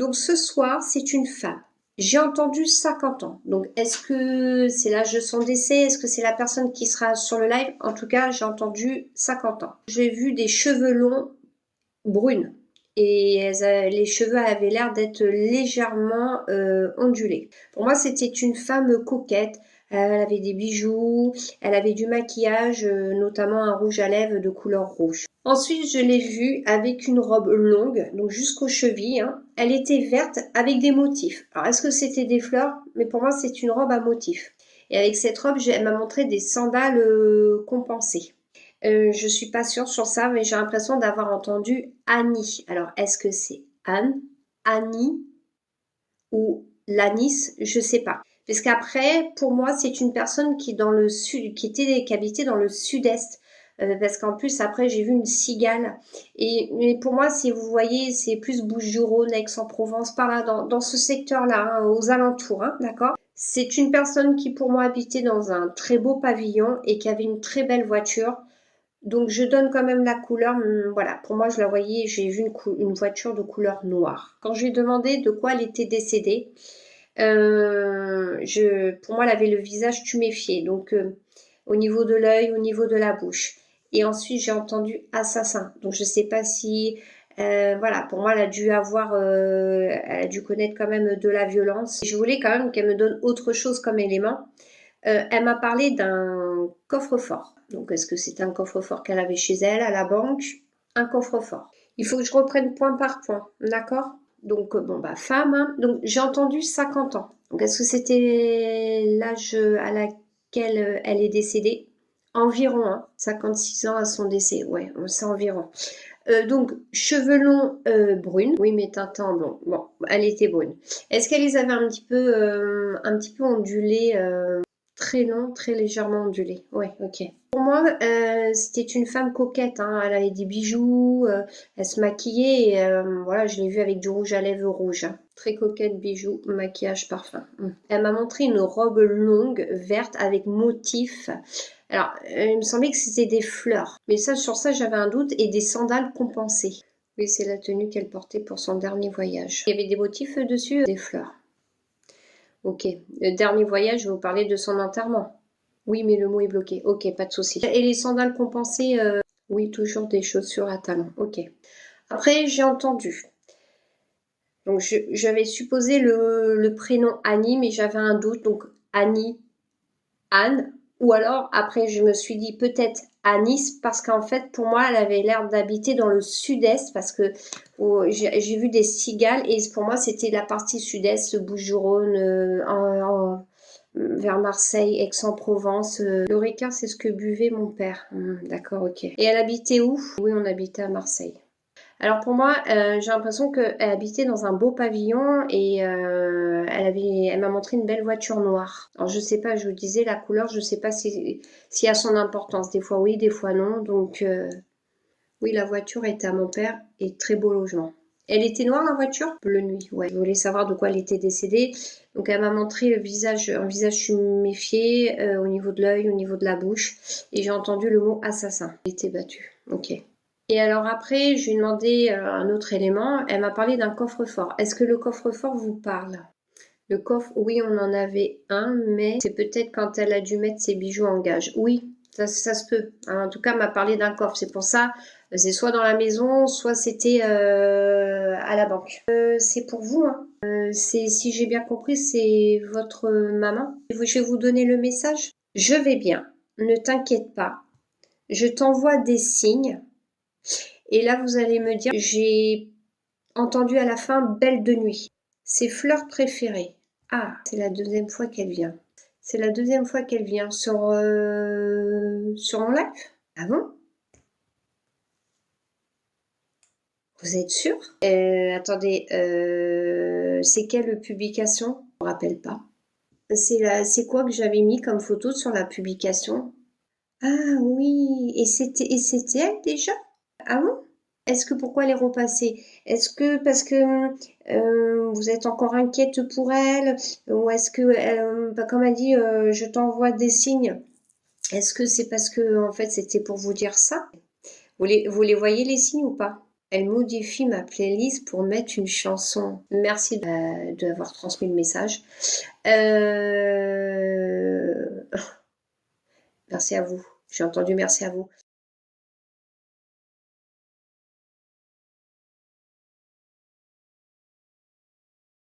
Donc ce soir, c'est une femme. J'ai entendu 50 ans. Donc est-ce que c'est l'âge de son décès? Est-ce que c'est la personne qui sera sur le live? En tout cas, j'ai entendu 50 ans. J'ai vu des cheveux longs brunes. Et les cheveux avaient l'air d'être légèrement ondulés. Pour moi, c'était une femme coquette. Elle avait des bijoux, elle avait du maquillage, notamment un rouge à lèvres de couleur rouge. Ensuite, je l'ai vue avec une robe longue, donc jusqu'aux chevilles. Hein. Elle était verte avec des motifs. Alors, est-ce que c'était des fleurs? Mais pour moi, c'est une robe à motifs. Et avec cette robe, elle m'a montré des sandales compensées. Je suis pas sûre sur ça, mais j'ai l'impression d'avoir entendu Annie. Alors, est-ce que c'est Anne, Annie ou Lanis? Je sais pas. Parce qu'après, pour moi, c'est une personne qui dans le sud, qui habitait dans le sud-est. Parce qu'en plus, après, j'ai vu une cigale. Mais pour moi, si vous voyez, c'est plus Bouches-du-Rhône, Aix-en-Provence, par là, dans ce secteur-là, hein, aux alentours, hein, d'accord? C'est une personne qui, pour moi, habitait dans un très beau pavillon et qui avait une très belle voiture. Donc je donne quand même la couleur, voilà, pour moi je la voyais, j'ai vu une voiture de couleur noire. Quand je lui ai demandé de quoi elle était décédée, pour moi elle avait le visage tuméfié, donc au niveau de l'œil, au niveau de la bouche. Et ensuite j'ai entendu assassin, donc je sais pas si, voilà, pour moi elle a dû connaître quand même de la violence. Je voulais quand même qu'elle me donne autre chose comme élément. Elle m'a parlé d'un coffre-fort. Donc, est-ce que c'est un coffre-fort qu'elle avait chez elle, à la banque? Un coffre-fort. Il faut que je reprenne point par point, d'accord? Donc, bon, bah, femme, hein. Donc, j'ai entendu 50 ans. Donc, est-ce que c'était l'âge à laquelle elle est décédée? Environ, hein. 56 ans à son décès, ouais, c'est environ. Donc, cheveux longs brunes. Oui, mais teintés en blond. Bon, elle était brune. Est-ce qu'elle les avait un petit peu ondulés très long, très légèrement ondulé. Ouais, ok. Pour moi, c'était une femme coquette. Hein. Elle avait des bijoux, elle se maquillait. Et, voilà, je l'ai vue avec du rouge à lèvres rouge. Hein. Très coquette, bijoux, maquillage, parfum. Elle m'a montré une robe longue, verte, avec motifs. Alors, il me semblait que c'était des fleurs. Mais ça, sur ça, j'avais un doute. Et des sandales compensées. Oui, c'est la tenue qu'elle portait pour son dernier voyage. Il y avait des motifs dessus, des fleurs. Ok. Le dernier voyage, je vais vous parler de son enterrement. Oui, mais le mot est bloqué. Ok, pas de souci. Et les sandales compensées, oui, toujours des chaussures à talons. Ok. Après, j'ai entendu. Donc, j'avais supposé le prénom Annie, mais j'avais un doute. Donc, Annie, Anne. Ou alors, après, je me suis dit peut-être Anis, parce qu'en fait, pour moi, elle avait l'air d'habiter dans le sud-est, parce que j'ai vu des cigales, et pour moi, c'était la partie sud-est, Bouches-du-Rhône, vers Marseille, Aix-en-Provence. Le Ricard, c'est ce que buvait mon père. D'accord, ok. Et elle habitait où? Oui, on habitait à Marseille. Alors pour moi, j'ai l'impression qu'elle habitait dans un beau pavillon et elle m'a montré une belle voiture noire. Alors je sais pas, je vous disais la couleur, je sais pas s'il y a son importance. Des fois oui, des fois non. Donc oui, la voiture était à mon père et très beau logement. Elle était noire la voiture? Bleu nuit, ouais. Je voulais savoir de quoi elle était décédée. Donc elle m'a montré un visage tuméfié au niveau de l'œil, au niveau de la bouche. Et j'ai entendu le mot assassin. Elle était battue. Ok. Et alors après, je lui ai demandé un autre élément. Elle m'a parlé d'un coffre-fort. Est-ce que le coffre-fort vous parle? Le coffre, oui, on en avait un, mais c'est peut-être quand elle a dû mettre ses bijoux en gage. Oui, ça se peut. En tout cas, elle m'a parlé d'un coffre. C'est pour ça, c'est soit dans la maison, soit c'était à la banque. C'est pour vous, hein. Si j'ai bien compris, c'est votre maman. Je vais vous donner le message. Je vais bien. Ne t'inquiète pas. Je t'envoie des signes. Et là, vous allez me dire, j'ai entendu à la fin Belle de nuit. Ses fleurs préférées. Ah, c'est la deuxième fois qu'elle vient. C'est la deuxième fois qu'elle vient sur mon live. Ah bon? Vous êtes sûr? Attendez, c'est quelle publication? Je me rappelle pas. C'est quoi que j'avais mis comme photo sur la publication? Ah oui, et c'était elle déjà? Ah bon? Est-ce que pourquoi elle est repassée? Est-ce que parce que vous êtes encore inquiète pour elle? Ou est-ce que, comme elle dit, je t'envoie des signes. Est-ce que c'est parce que en fait c'était pour vous dire ça? Vous les voyez les signes ou pas? Elle modifie ma playlist pour mettre une chanson. Merci d'avoir transmis le message. Merci à vous. J'ai entendu merci à vous.